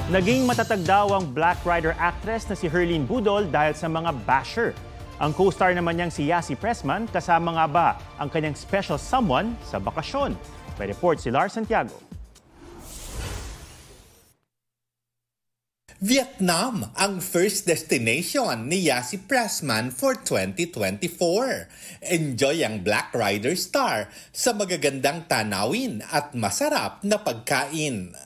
Naging matatag daw ang Black Rider actress na si Herlene Budol dahil sa mga basher. Ang co-star naman niyang si Yassi Pressman, kasama nga ba ang kanyang special someone sa bakasyon? May report si Lars Santiago. Vietnam ang first destination ni Yassi Pressman for 2024. Enjoy ang Black Rider star sa magagandang tanawin at masarap na pagkain.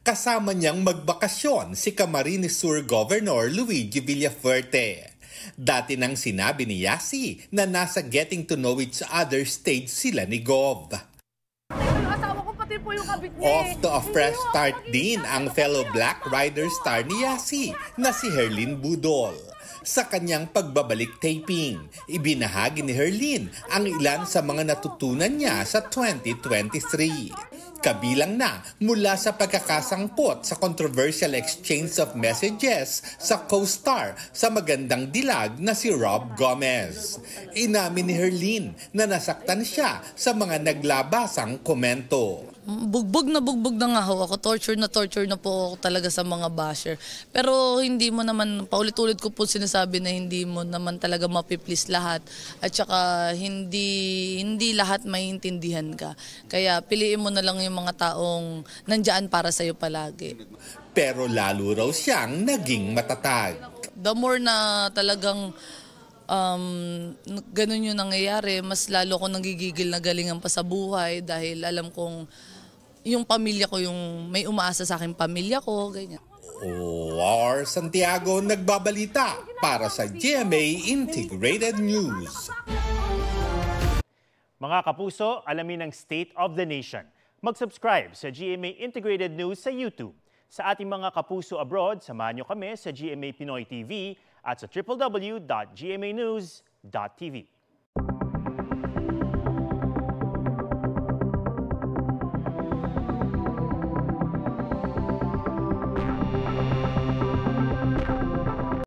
Kasama niyang magbakasyon si Camarines Sur Governor Luigi Villafuerte. Dati nang sinabi ni Yassi na nasa getting to know each other stage sila ni Gov. Off to a fresh start din ang fellow Black Rider star ni Yassi na si Herlene Budol. Sa kanyang pagbabalik taping, ibinahagi ni Herlene ang ilan sa mga natutunan niya sa 2023. Kabilang na mula sa pagkakasangkot sa controversial exchange of messages sa co-star sa magandang dilag na si Rob Gomez. Inamin ni Herlene na nasaktan siya sa mga naglabasang komento. Bugbog na nga ho ako. Torture na po ako talaga sa mga basher. Pero hindi mo naman, paulit-ulit ko po sinasabi na hindi mo naman talaga mapiplease lahat. At saka hindi lahat maintindihan ka. Kaya piliin mo na lang yung mga taong nandyan para sa'yo palagi. Pero lalo raw siyang naging matatag. The more na talagang ganun yung nangyayari, mas lalo ko nagigigil na galingan pa sa buhay dahil alam kong yung pamilya ko, yung may umaasa sa akin pamilya ko, ganyan. Lars Santiago nagbabalita para sa GMA Integrated News. Mga kapuso, alamin ang State of the Nation. Mag-subscribe sa GMA Integrated News sa YouTube. Sa ating mga kapuso abroad, samahan niyo kami sa GMA Pinoy TV at sa www.gmanews.tv.